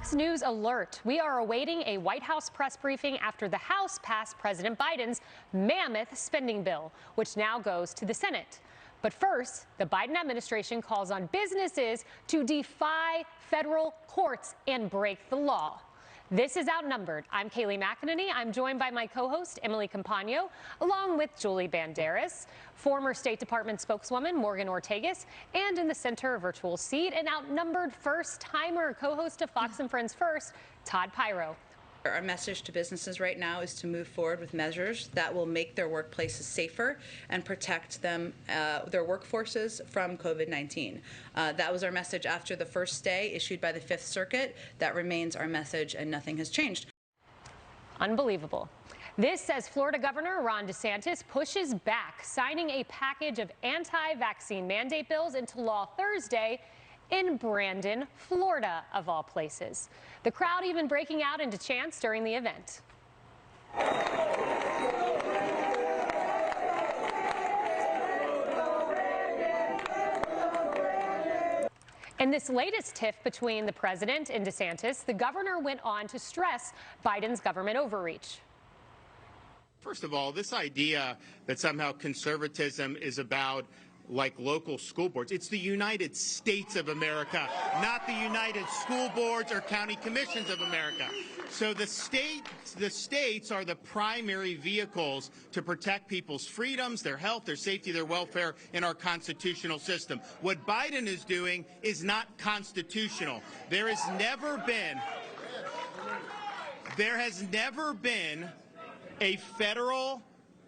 Fox News alert. We are awaiting a White House press briefing after the House passed President Biden's mammoth spending bill, which now goes to the Senate. But first, the Biden administration calls on businesses to defy federal courts and break the law. This is Outnumbered. I'm Kayleigh McEnany. I'm joined by my co-host, Emily Compagno, along with Julie Banderas, former State Department spokeswoman Morgan Ortagus, and in the center virtual seat, an outnumbered first-timer co-host of Fox and Friends First, Todd Pyro. Our message to businesses right now is to move forward with measures that will make their workplaces safer and protect them, their workforces from COVID-19. That was our message after the first stay issued by the Fifth Circuit. That remains our message, and nothing has changed. Unbelievable. This as Florida Governor Ron DeSantis pushes back, signing a package of anti-vaccine mandate bills into law Thursday in Brandon, Florida, of all places. The crowd even breaking out into chants during the event. In this latest tiff between the president and DeSantis, the governor went on to stress Biden's government overreach. First of all, this idea that somehow conservatism is about like local school boards. It's the United States of America, not the United School Boards or County Commissions of America. So the states are the primary vehicles to protect people's freedoms, their health, their safety, their welfare in our constitutional system. What Biden is doing is not constitutional. There has never been a federal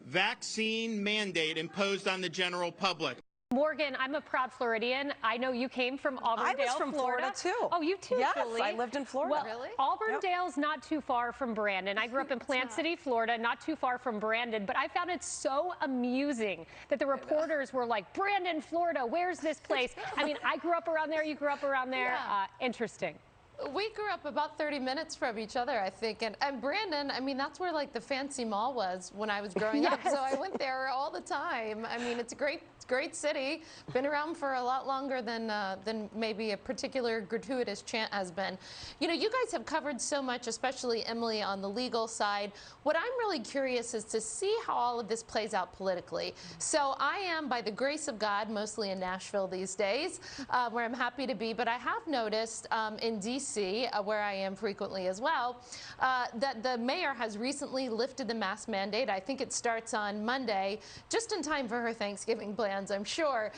vaccine mandate imposed on the general public. Morgan, I'm a proud Floridian. I know you came from Auburndale, I was from Florida too. Oh, you too, yes, Julie. I lived in Florida. Well, really? Auburndale's not too far from Brandon. I grew up in Plant City, Florida, not too far from Brandon, but I found it so amusing that the reporters were like, Brandon, Florida, where's this place? I mean, I grew up around there, you grew up around there. Yeah. Interesting. We grew up about 30 minutes from each other, I think. And Brandon, I mean, that's where like the fancy mall was when I was growing up. So I went there all the time. I mean, it's a great city. Been around for a lot longer than maybe a particular gratuitous chant has been. You know, you guys have covered so much, especially Emily on the legal side. What I'm really curious is to see how all of this plays out politically. So I am, by the grace of God, mostly in Nashville these days, where I'm happy to be. But I have noticed in D.C., where I am frequently as well, that the mayor has recently lifted the mask mandate. I think it starts on Monday, just in time for her Thanksgiving plans, I'm sure.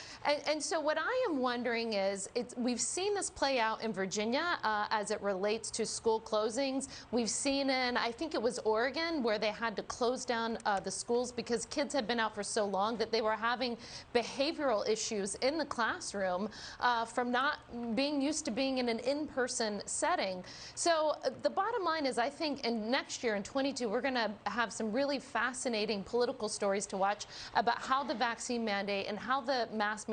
And so what I am wondering is, we've seen this play out in Virginia as it relates to school closings. We've seen in, I think it was Oregon, where they had to close down the schools because kids had been out for so long that they were having behavioral issues in the classroom from not being used to being in an in-person setting. So the bottom line is, I think in next year in 22, we're going to have some really fascinating political stories to watch about how the vaccine mandate and how the mask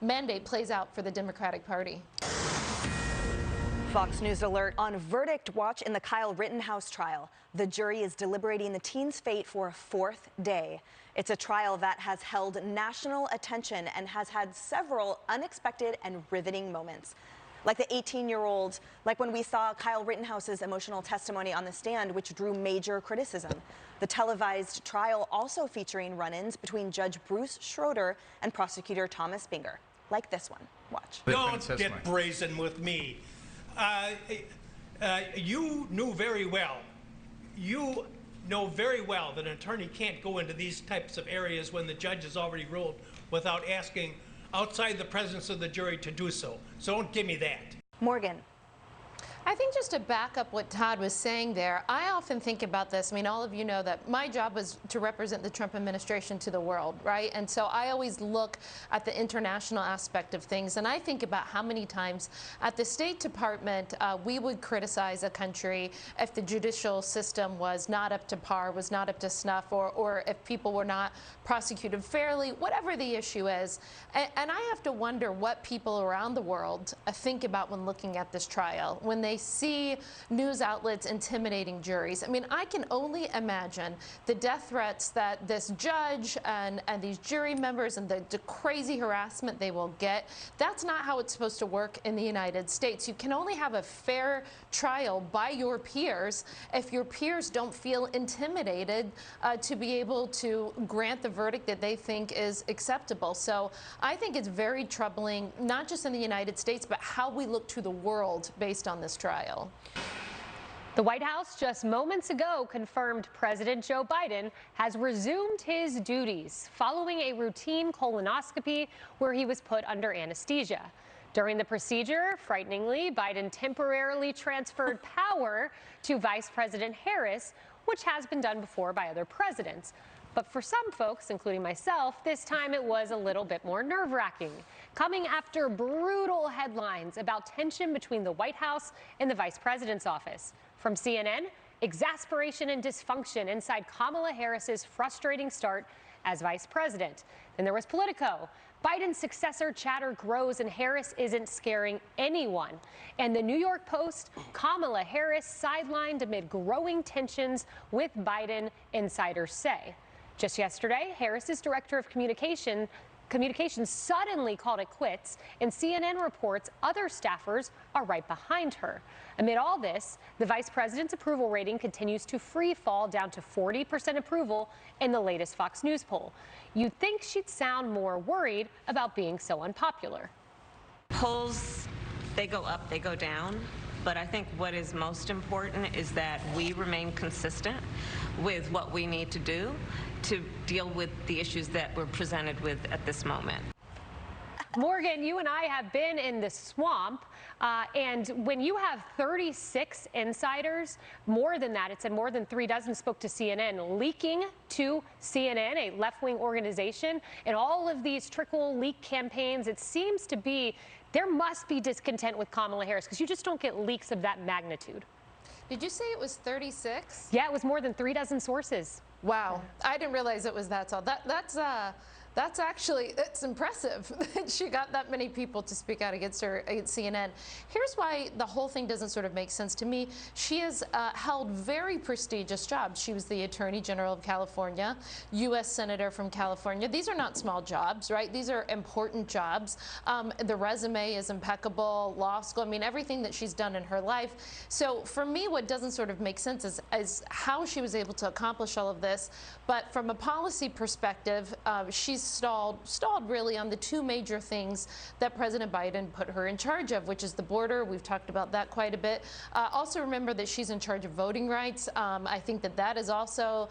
mandate plays out for the Democratic Party. Fox News alert on verdict watch in the Kyle Rittenhouse trial. The jury is deliberating the teen's fate for a fourth day. It's a trial that has held national attention and has had several unexpected and riveting moments. Like the 18-year-old, like when we saw Kyle Rittenhouse's emotional testimony on the stand, which drew major criticism. The televised trial also featuring run-ins between Judge Bruce Schroeder and prosecutor Thomas Binger. Like this one. Watch. Don't get brazen with me. You knew very well. You know very well that an attorney can't go into these types of areas when the judge has already ruled without asking outside the presence of the jury to do so. So don't give me that. Morgan. I think just to back up what Todd was saying there, I often think about this. I mean, all of you know that my job was to represent the Trump administration to the world, right? And so I always look at the international aspect of things, and I think about how many times at the State Department we would criticize a country if the judicial system was not up to par, was not up to snuff, or if people were not prosecuted fairly, whatever the issue is. And I have to wonder what people around the world think about when looking at this trial, when they see news outlets intimidating juries. I mean, I can only imagine the death threats that this judge and these jury members and the crazy harassment they will get. That's not how it's supposed to work in the United States. You can only have a fair trial by your peers if your peers don't feel intimidated to be able to grant the verdict that they think is acceptable. So I think it's very troubling, not just in the United States, but how we look to the world based on this trial. The White House just moments ago confirmed President Joe Biden has resumed his duties following a routine colonoscopy where he was put under anesthesia. During the procedure, frighteningly, Biden temporarily transferred power to Vice President Harris, which has been done before by other presidents. But for some folks, including myself, this time it was a little bit more nerve-wracking, coming after brutal headlines about tension between the White House and the Vice President's office. From CNN, exasperation and dysfunction inside Kamala Harris's frustrating start as vice president. Then there was Politico. Biden's successor chatter grows and Harris isn't scaring anyone. And the New York Post, Kamala Harris sidelined amid growing tensions with Biden, insiders say. Just yesterday, Harris's director of communications suddenly called it quits, and CNN reports other staffers are right behind her. Amid all this, the vice president's approval rating continues to free fall down to 40% approval in the latest Fox News poll. You'd think she'd sound more worried about being so unpopular. Polls, they go up, they go down. But I think what is most important is that we remain consistent with what we need to do to deal with the issues that we're presented with at this moment. Morgan, you and I have been in the swamp, and when you have 36 insiders, more than that, it said more than 36 spoke to CNN, leaking to CNN, a left-wing organization, and all of these trickle leak campaigns, it seems to be there must be discontent with Kamala Harris because you just don't get leaks of that magnitude. Did you say it was 36? Yeah, it was more than 36 sources. Wow, I didn't realize it was that tall. That's actually, it's impressive that she got that many people to speak out against her, against CNN. Here's why the whole thing doesn't sort of make sense to me. She has held very prestigious jobs. She was the Attorney General of California, U.S. Senator from California. These are not small jobs, right? These are important jobs. The resume is impeccable, law school, I mean, everything that she's done in her life. So for me, what doesn't sort of make sense is how she was able to accomplish all of this. But from a policy perspective, she's stalled really on the two major things that President Biden put her in charge of, which is the border. We've talked about that quite a bit. Also remember that she's in charge of voting rights. I think that is also,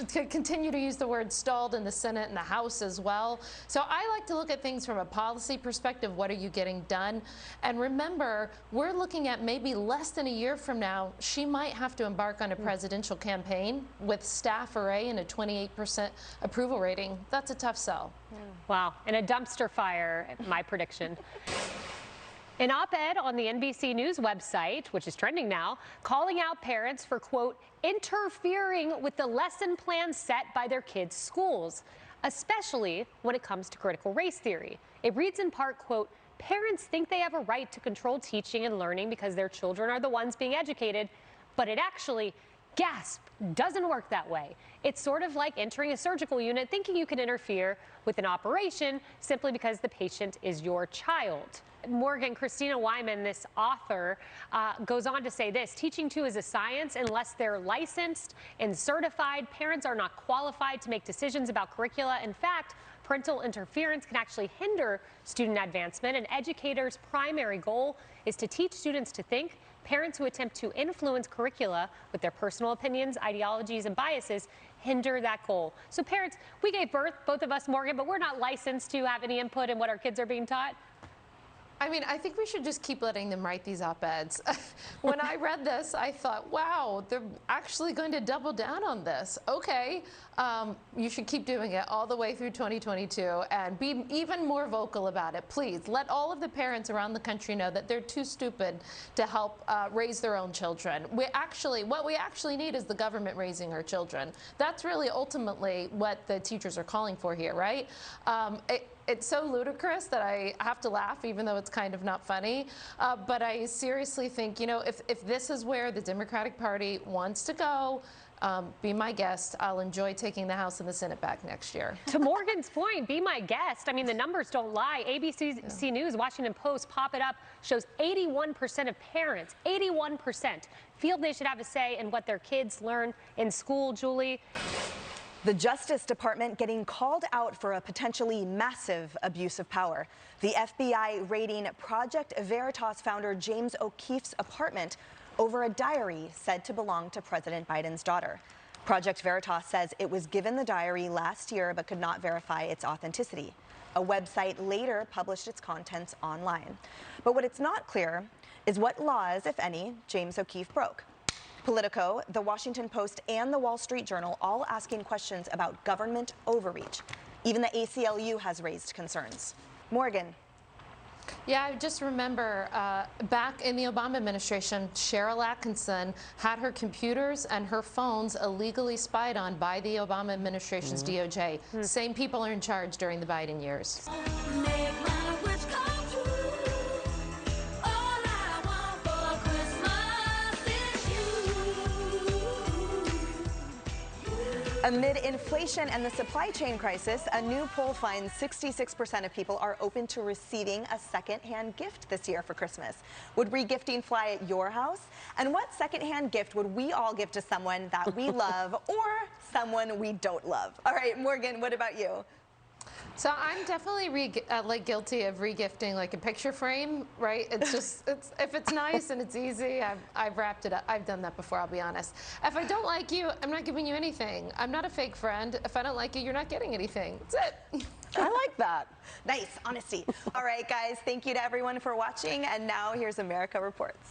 continue to use the word stalled in the Senate and the House as well. So I like to look at things from a policy perspective. What are you getting done? And remember, we're looking at maybe less than a year from now, she might have to embark on a presidential campaign with staff array and a 28% approval rating. That's a tough sell. Wow, and a dumpster fire, my prediction. An op-ed on the NBC News website, which is trending now, calling out parents for, quote, interfering with the lesson plans set by their kids' schools, especially when it comes to critical race theory. It reads in part, quote, parents think they have a right to control teaching and learning because their children are the ones being educated, but it actually, gasp, doesn't work that way. It's sort of like entering a surgical unit thinking you can interfere with an operation simply because the patient is your child. Morgan, Christina Wyman, this author, goes on to say this: teaching too is a science. Unless they're licensed and certified, parents are not qualified to make decisions about curricula. In fact, parental interference can actually hinder student advancement. An educator's primary goal is to teach students to think. Parents who attempt to influence curricula with their personal opinions, ideologies, and biases hinder that goal. So parents, we gave birth, both of us, Morgan, but we're not licensed to have any input in what our kids are being taught. I mean, I think we should just keep letting them write these op-eds. When I read this, I thought, wow, they're actually going to double down on this. Okay, you should keep doing it all the way through 2022 and be even more vocal about it. Please let all of the parents around the country know that they're too stupid to help raise their own children. What we actually need is the government raising our children. That's really ultimately what the teachers are calling for here, right? it's so ludicrous that I have to laugh, even though it's kind of not funny. But I seriously think, you know, if this is where the Democratic Party wants to go, be my guest. I'll enjoy taking the House and the Senate back next year. To Morgan's point, be my guest. I mean, the numbers don't lie. ABC News, Washington Post, pop it up, shows 81% of parents, 81%, feel they should have a say in what their kids learn in school, Julie. The Justice Department getting called out for a potentially massive abuse of power. The FBI raiding Project Veritas founder James O'Keefe's apartment over a diary said to belong to President Biden's daughter. Project Veritas says it was given the diary last year but could not verify its authenticity. A website later published its contents online. But what it's not clear is what laws, if any, James O'Keefe broke. Politico, The Washington Post, and The Wall Street Journal all asking questions about government overreach. Even the ACLU has raised concerns. Morgan. Yeah, I just remember back in the Obama administration, Cheryl Atkinson had her computers and her phones illegally spied on by the Obama administration's DOJ. Same people are in charge during the Biden years. Amid inflation and the supply chain crisis, a new poll finds 66% of people are open to receiving a second-hand gift this year for Christmas. Would regifting fly at your house? And what second-hand gift would we all give to someone that we love or someone we don't love? All right, Morgan, what about you? So I'm definitely guilty of regifting like a picture frame, right? It's just, if it's nice and it's easy, I've wrapped it up. I've done that before, I'll be honest. If I don't like you, I'm not giving you anything. I'm not a fake friend. If I don't like you, you're not getting anything. That's it. I like that. Nice, honesty. All right, guys, thank you to everyone for watching. And now here's America Reports.